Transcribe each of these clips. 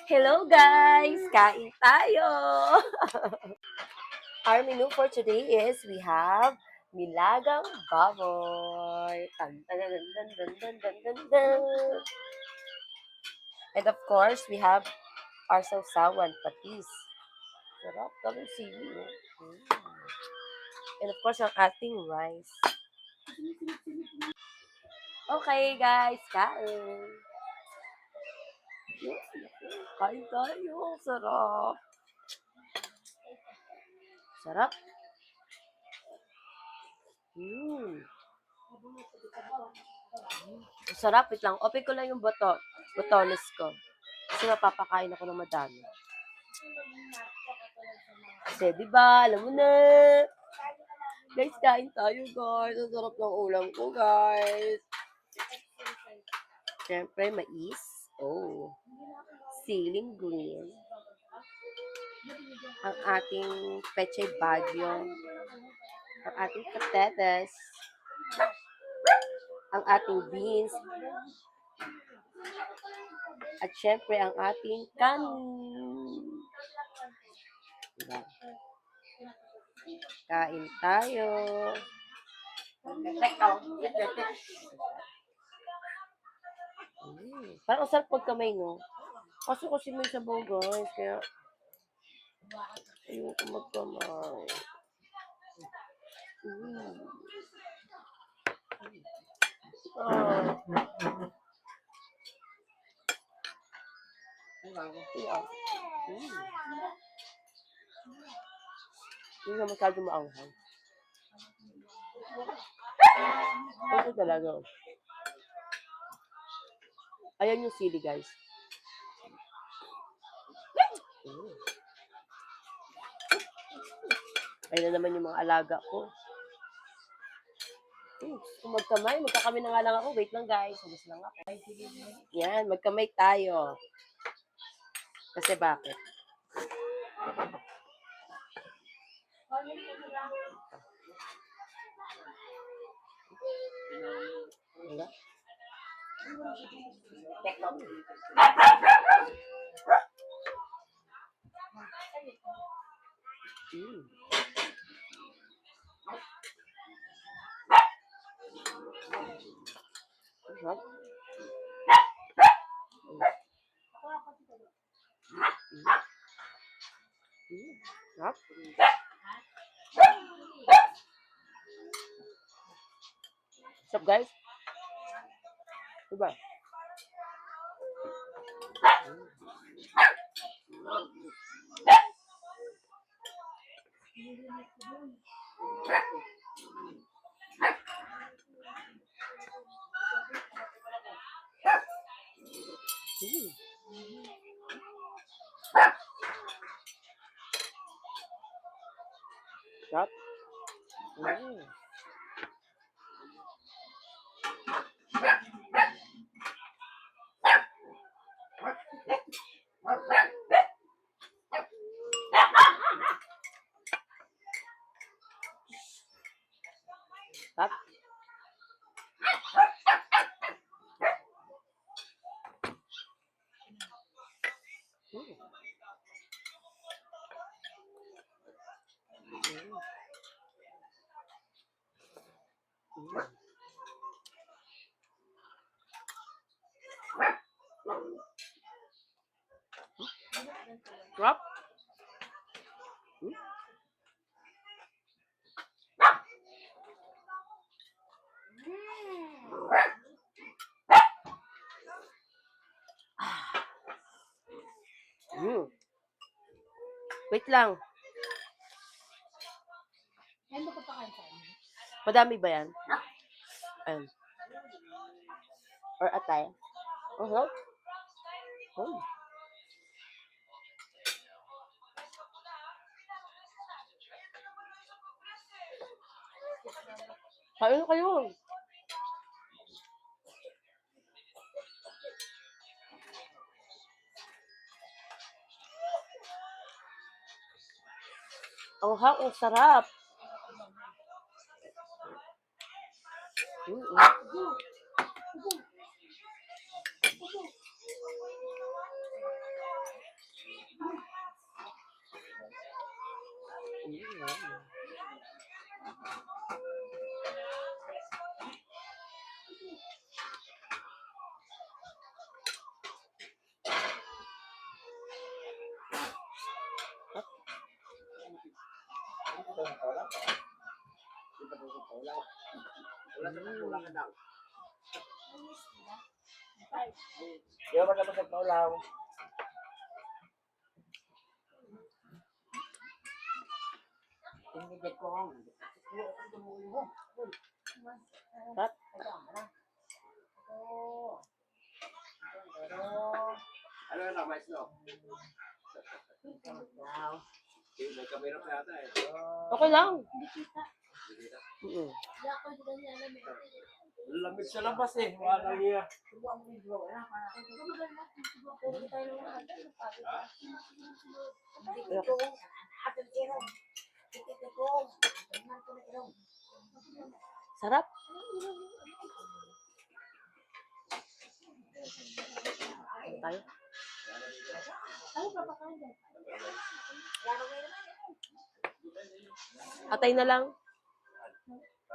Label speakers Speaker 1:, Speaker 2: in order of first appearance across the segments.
Speaker 1: Hello guys! Kain tayo! Our menu for today is we have Nilagang Baboy. Dun, dun, dun, dun, dun, dun, dun, dun, dun. And of course, we have our sausawan patis. Sarap, daming sili. Oh. And of course, ang ating rice. Okay guys, kain! Kain tayo! Sarap! Sarap! Sarap, wait lang. Open ko lang yung botones ko. Kasi mapapakain ako ng madami. Kasi, di ba, alam mo na. Guys, kain tayo, guys. Ang sarap ng ulam ko, guys. Siyempre, mais. Oh. Siling green. Ang ating peche bagyo. Ang ating patatas. Ang ating beans. At syempre, ang ating kanin. Diba? Kain tayo. Parang ang sarap pagkamay, no? Kaso kasi may sabaw, guys. Kaya, ayoko magkamay. Hindi na masyado maanghang. Ito talaga. Ayan yung sili, guys. Ayan na naman yung mga alaga ko. Kung magkamay, magkakamay na nga lang ako. Wait lang, guys. Hugas lang ako. Yan, magkamay tayo. Kasi bakit? Wala. Sarap. Sarap. Sarap, guys. Diba? Sarap. Sarap. Sarap. Wait lang. Madami ba yan? Ayan. Or atay? Uh-huh. Oh. Kain na kayo. Ang sarap.
Speaker 2: Di ba tapos nagpaulaw? Hindi ko ang.
Speaker 1: Sarap.
Speaker 2: Ano na, mais no? May kamera pa yata eh.
Speaker 1: Okay lang.
Speaker 2: Lamig sa labas eh. Wala niya.
Speaker 1: Sarap. Tayo. Atay na lang.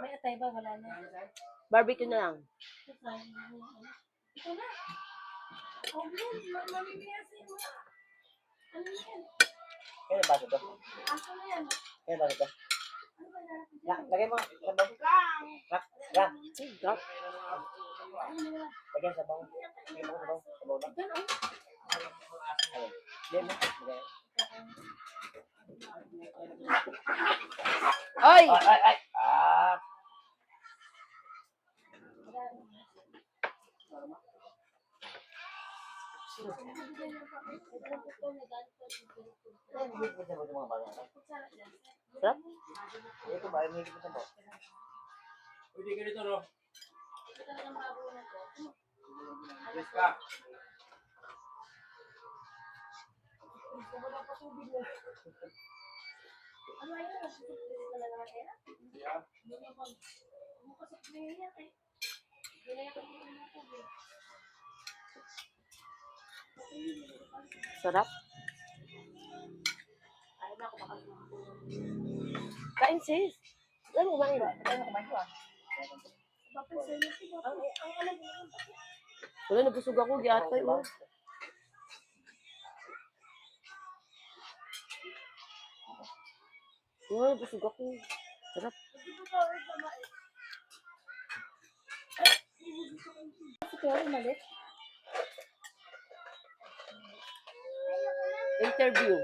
Speaker 3: May atay ba? Wala na.
Speaker 1: Barbecue na lang.
Speaker 3: Ito na. Oh, yan. Mamimiyasi mo. Ano yan?
Speaker 2: Kaya ba ito?
Speaker 3: Aso na yan.
Speaker 2: Kaya ba ito?
Speaker 3: Ano ba yan?
Speaker 2: Lagay mo. Sabang. Lang.
Speaker 1: Sarap.
Speaker 2: Lagyan sabang. Lagyan mo sabang. Sabang lang.
Speaker 3: Ito na.
Speaker 2: Ayun. Lagyan mo. Lagyan.
Speaker 1: Ay!
Speaker 2: Ay. Ah.
Speaker 1: Sarap.
Speaker 2: Ito ba? Hindi ko sabang. Pwede ka dito, no? Yes ka.
Speaker 3: Ano ayun?
Speaker 2: Yeah.
Speaker 1: Sarap. Kain sis. Ano kumain? Wala, nabusog ako. Giatay mo. Wala, nabusog ako. Sarap. Interview.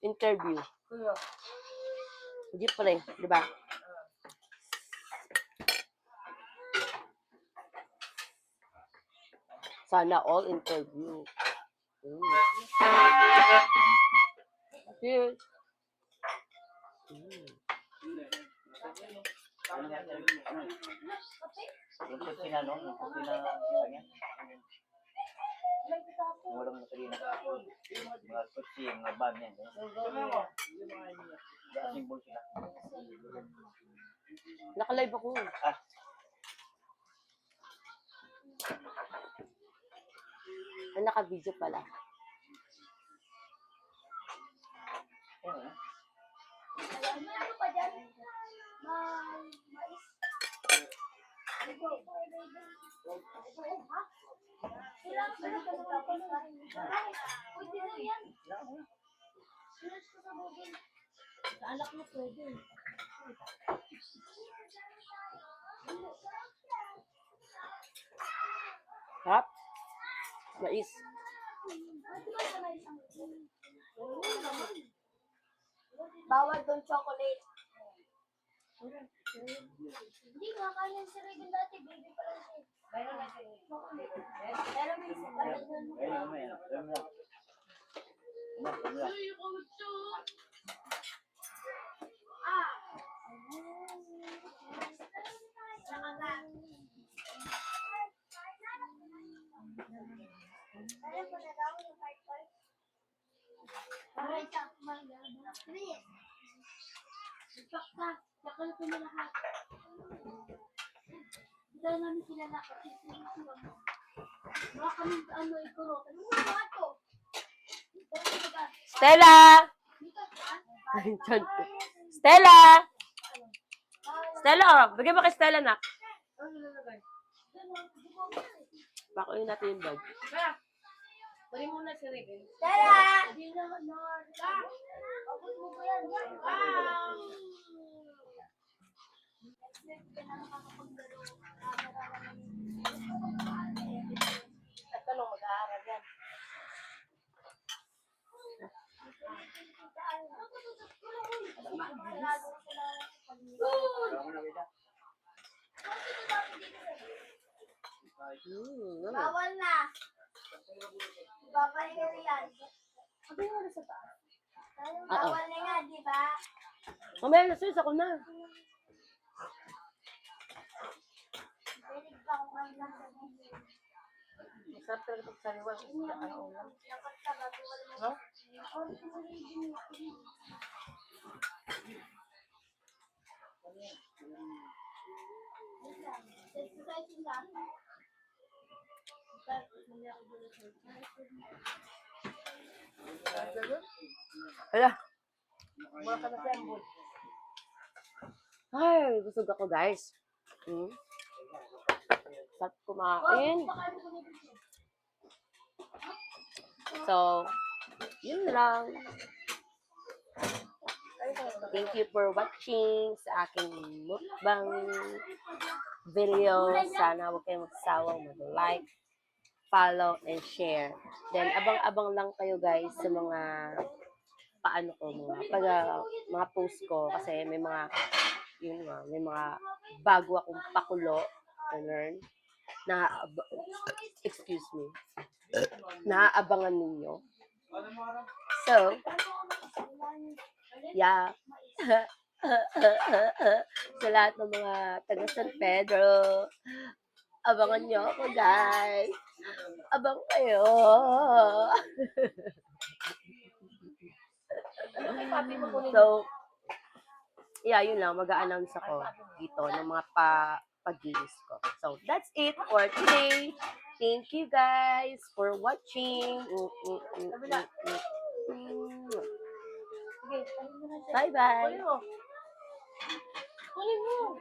Speaker 1: Interview. Hindi pala eh. Di ba? Sana all interview. Cheers.
Speaker 2: Yung kusina, no? Yung kusina. Kanya. Walang nasalina. Mga kutsi, mga bag yan. Simbol sila.
Speaker 1: Naka-live ako.
Speaker 2: Ah.
Speaker 1: Ay, naka-video pala.
Speaker 2: Ayun,
Speaker 3: Ano pa dyan? Mais. Ito. Ha? Ilang sila ka naman pa nun? Pwede na yan. Sinas ko sa bugin. Sa alak mo pwede.
Speaker 1: Sarap. Mais.
Speaker 3: Bawal doon chocolate. Hindi nga kaya si Regan dati, baby pa lang siya. Pero may isa pa rin doon. Ah! Saka nga. Kaya ko na daw yung hard part. Para sa maganda. Please. Sakta. Sakal ko na lahat. Hindi namin kilala kasi baka kami ano ikuro. Ano mo ba ito?
Speaker 1: Stella! Stella! Stella, oh. Bigyan mo kay Stella, nak. Pakuin natin yung bag.
Speaker 3: Bali muna si Rick. Tara! Hindi naman, Nord. Abot mo ko yan.
Speaker 1: At tanong, mag-aaral yan.
Speaker 3: Bawal na. Papahinga yan. Bawal na nga, di ba?
Speaker 1: Mamaya na sis, ako na.
Speaker 3: Pwede pa kumain lang sa video.
Speaker 1: Masarap talaga pag sariwan. Ano ulam?
Speaker 3: Dapat ka bago wala mo.
Speaker 1: No?
Speaker 3: Exercise lang.
Speaker 1: Hala. Mura ka na siya, boy. Ay, busog ako, guys. Sarap kumain. So, yun lang. Thank you for watching sa aking mukbang video. Sana huwag kayong magsawang mag-like, follow, and share. Then, abang-abang lang kayo guys sa mga paano ko, mga post ko. Kasi may mga, yun nga, may mga bago akong pakulo to learn na, excuse me, naaabangan ninyo. So, yeah. Sa lahat ng mga taga San Pedro, abangan nyo ako, guys. Abang kayo. So, yeah, yun lang. Mag-a-announce ako dito ng mga pag-games ko. So, that's it for today. Thank you, guys, for watching. Bye-bye.
Speaker 3: Kunin mo.